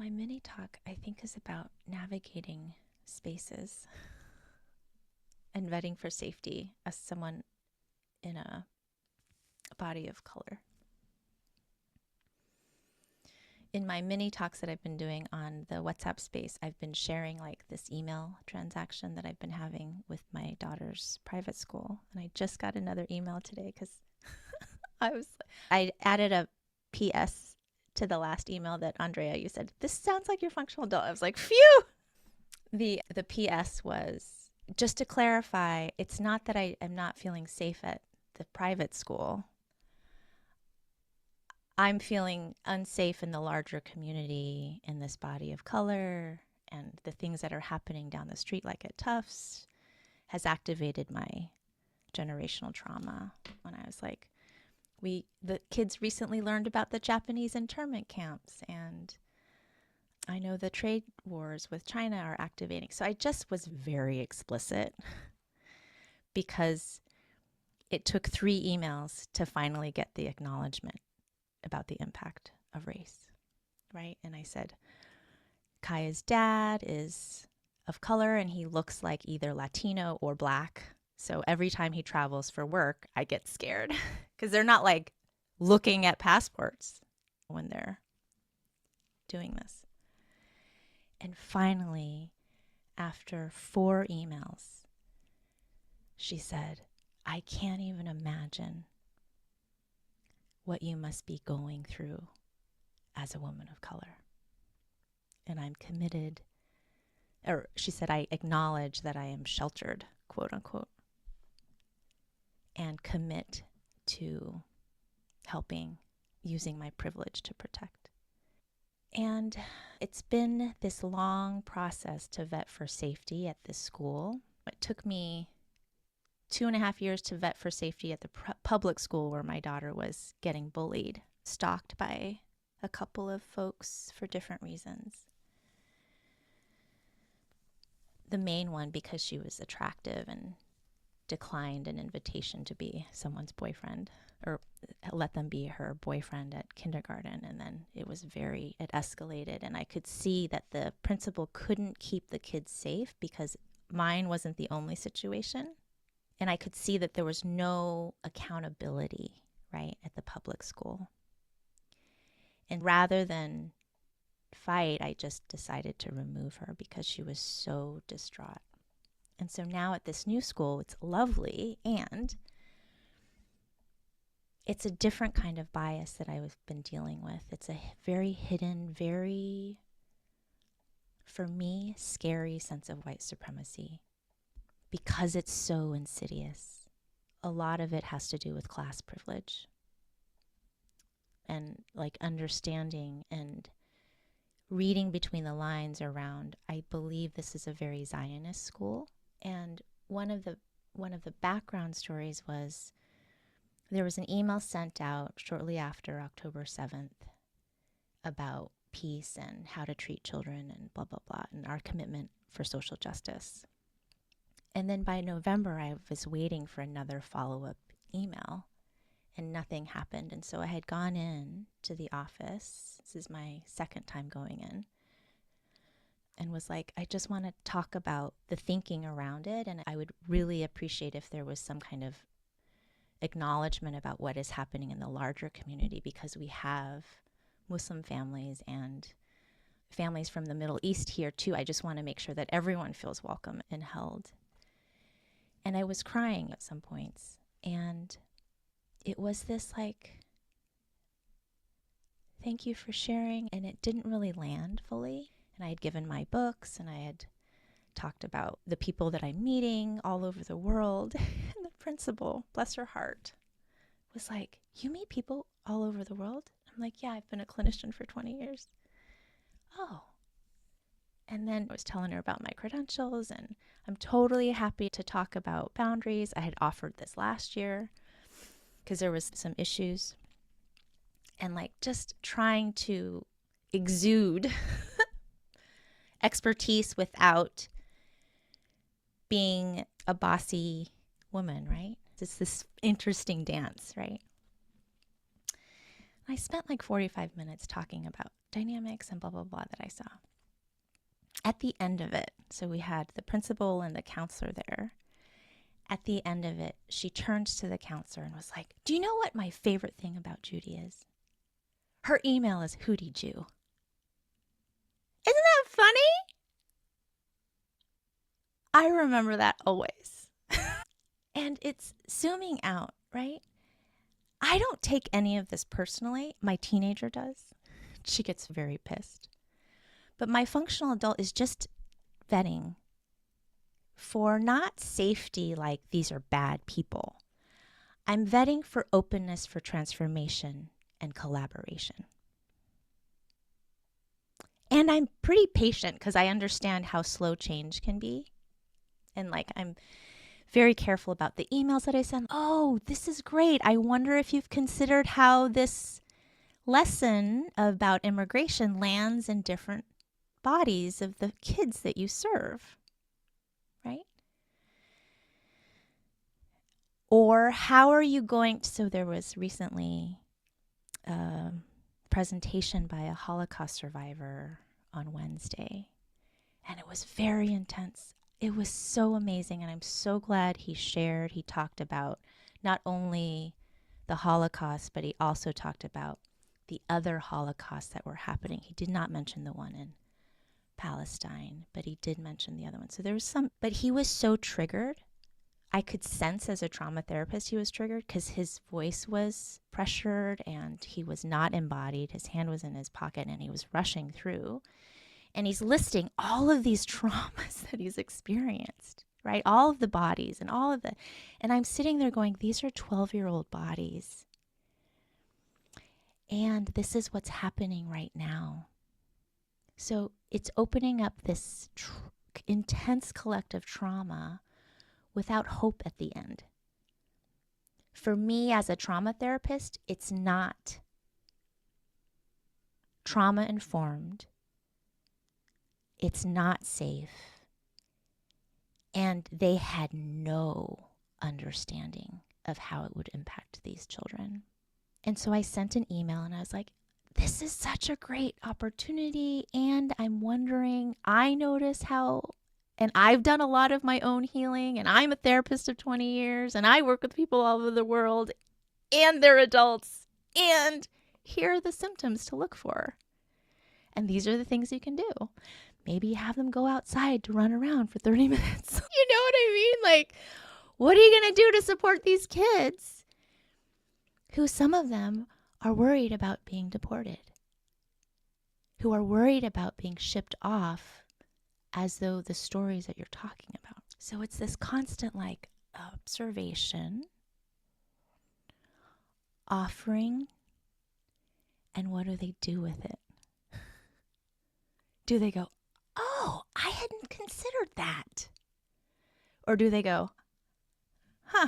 my mini talk, I think, is about navigating spaces and vetting for safety as someone in a body of color. In my mini talks that I've been doing on the WhatsApp space, I've been sharing like this email transaction that I've been having with my daughter's private school. And I just got another email today because I added a PS to the last email that Andrea, you said, this sounds like your functional adult. I was like, phew. The PS was just to clarify, it's not that I am not feeling safe at the private school. I'm feeling unsafe in the larger community, in this body of color, and the things that are happening down the street, like at Tufts, has activated my generational trauma. When I was like, the kids recently learned about the Japanese internment camps, and I know the trade wars with China are activating. So I just was very explicit because it took 3 emails to finally get the acknowledgement about the impact of race, right? And I said, Kaya's dad is of color and he looks like either Latino or Black. So every time he travels for work, I get scared because they're not like looking at passports when they're doing this. And finally, after 4 emails, she said, I can't even imagine what you must be going through as a woman of color. And I'm committed, or she said, I acknowledge that I am sheltered, quote unquote, and commit to helping, using my privilege to protect. And it's been this long process to vet for safety at this school. It took me 2.5 years to vet for safety at the public school where my daughter was getting bullied, stalked by a couple of folks for different reasons. The main one because she was attractive and declined an invitation to be someone's boyfriend or let them be her boyfriend at kindergarten. And then it escalated. And I could see that the principal couldn't keep the kids safe because mine wasn't the only situation. And I could see that there was no accountability, right, at the public school. And rather than fight, I just decided to remove her because she was so distraught. And so now at this new school, it's lovely, and it's a different kind of bias that I've been dealing with. It's a very hidden, very, for me, scary sense of white supremacy because it's so insidious. A lot of it has to do with class privilege and like understanding and reading between the lines around, I believe this is a very Zionist school. And one of the background stories was there was an email sent out shortly after October 7th about peace and how to treat children and blah, blah, blah, and our commitment for social justice. And then by November, I was waiting for another follow-up email and nothing happened. And so I had gone in to the office. This is my second time going in. And was like, I just want to talk about the thinking around it. And I would really appreciate if there was some kind of acknowledgement about what is happening in the larger community, because we have Muslim families and families from the Middle East here too. I just want to make sure that everyone feels welcome and held. And I was crying at some points. And it was this like, thank you for sharing. And it didn't really land fully. And I had given my books and I had talked about the people that I'm meeting all over the world. And the principal, bless her heart, was like, you meet people all over the world? I'm like, yeah, I've been a clinician for 20 years. Oh. And then I was telling her about my credentials, and I'm totally happy to talk about boundaries. I had offered this last year because there was some issues. And like just trying to exude expertise without being a bossy woman, right? It's this interesting dance, right? I spent like 45 minutes talking about dynamics and blah, blah, blah that I saw. At the end of it, so we had the principal and the counselor there. At the end of it, she turns to the counselor and was like, do you know what my favorite thing about Judy is? Her email is Hootie Jew. Isn't that funny? I remember that always. And it's zooming out, right? I don't take any of this personally. My teenager does. She gets very pissed. But my functional adult is just vetting for not safety, like these are bad people. I'm vetting for openness for transformation and collaboration. And I'm pretty patient because I understand how slow change can be. And like I'm very careful about the emails that I send. Oh, this is great. I wonder if you've considered how this lesson about immigration lands in different bodies of the kids that you serve, right? Or how are you going to, so there was recently a presentation by a Holocaust survivor on Wednesday, and it was very intense. It was so amazing, and I'm so glad he shared. He talked about not only the Holocaust, but he also talked about the other Holocausts that were happening. He did not mention the one in Palestine, but he did mention the other one. So there was some, but he was so triggered. I could sense as a trauma therapist he was triggered because his voice was pressured and he was not embodied. His hand was in his pocket and he was rushing through. And he's listing all of these traumas that he's experienced, right? All of the bodies and all of the, and I'm sitting there going, these are 12-year-old bodies. And this is what's happening right now. So it's opening up this intense collective trauma without hope at the end. For me as a trauma therapist, it's not trauma informed. It's not safe. And they had no understanding of how it would impact these children. And so I sent an email and I was like, this is such a great opportunity. And I'm wondering, I notice how, and I've done a lot of my own healing, and I'm a therapist of 20 years, and I work with people all over the world, and they're adults. And here are the symptoms to look for. And these are the things you can do. Maybe have them go outside to run around for 30 minutes. You know what I mean? Like, what are you going to do to support these kids who some of them are worried about being deported, who are worried about being shipped off as though the stories that you're talking about. So it's this constant like observation, offering, and what do they do with it? Do they go, oh, I hadn't considered that? Or do they go, huh?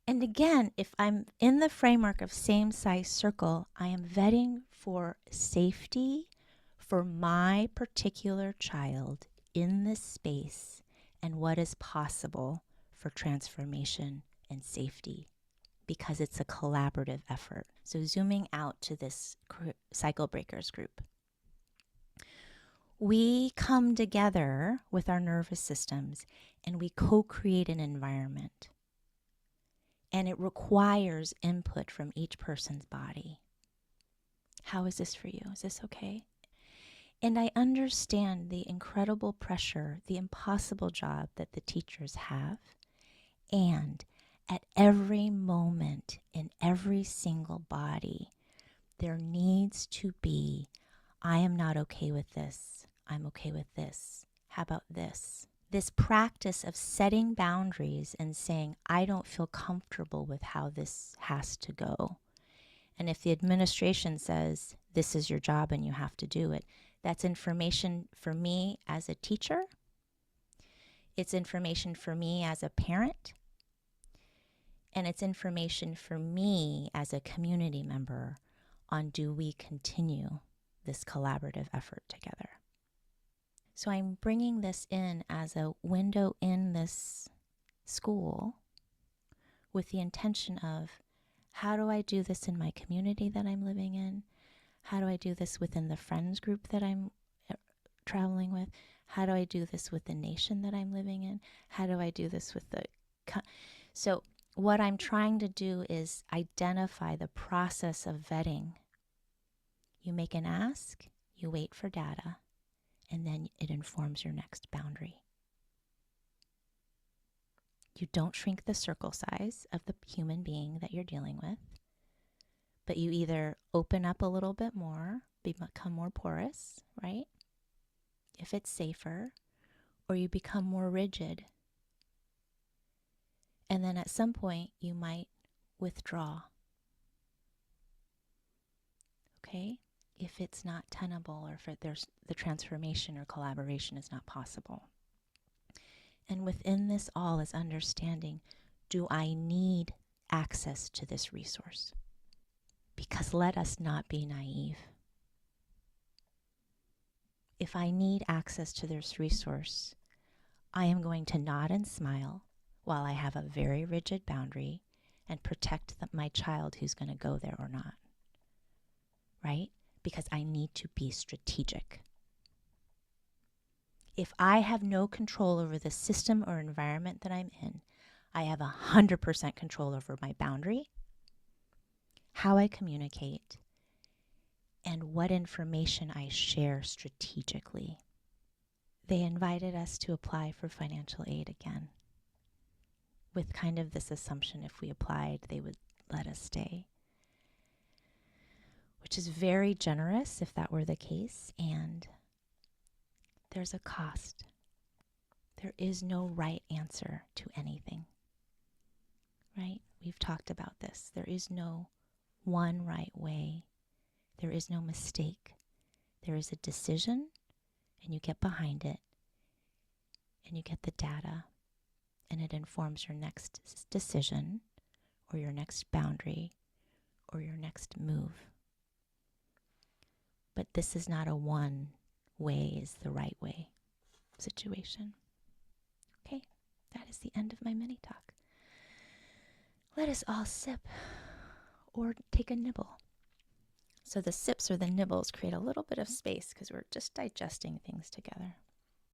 And again, if I'm in the framework of same size circle, I am vetting for safety for my particular child in this space and what is possible for transformation and safety, because it's a collaborative effort. So zooming out to this cycle breakers group, we come together with our nervous systems and we co-create an environment. And it requires input from each person's body. How is this for you? Is this okay? And I understand the incredible pressure, the impossible job that the teachers have. And at every moment in every single body, there needs to be, I am not okay with this. I'm okay with this. How about this? This practice of setting boundaries and saying, I don't feel comfortable with how this has to go. And if the administration says, this is your job and you have to do it, that's information for me as a teacher. It's information for me as a parent. And it's information for me as a community member on, do we continue this collaborative effort together? So I'm bringing this in as a window in this school with the intention of, How do I do this in my community that I'm living in? How do I do this within the friends group that I'm traveling with? How do I do this with the nation that I'm living in? How do I do this with the... So what I'm trying to do is identify the process of vetting. You make an ask, you wait for data, and then it informs your next boundary. You don't shrink the circle size of the human being that you're dealing with, but you either open up a little bit more, become more porous, right? If it's safer, or you become more rigid. And then at some point, you might withdraw. Okay? If it's not tenable, or if there's the transformation or collaboration is not possible. And within this all is understanding, do I need access to this resource? Because let us not be naive. If I need access to this resource, I am going to nod and smile while I have a very rigid boundary and protect my child who's going to go there or not. Right? Because I need to be strategic. If I have no control over the system or environment that I'm in, I have 100% control over my boundary, how I communicate, and what information I share strategically. They invited us to apply for financial aid again, with kind of this assumption if we applied, they would let us stay, which is very generous if that were the case, and there's a cost. There is no right answer to anything, right? We've talked about this. There is no one right way. There is no mistake. There is a decision, and you get behind it, and you get the data, and it informs your next decision, or your next boundary, or your next move. But this is not a one way is the right way situation. Okay, that is the end of my mini talk. Let us all sip or take a nibble. So the sips or the nibbles create a little bit of space because we're just digesting things together.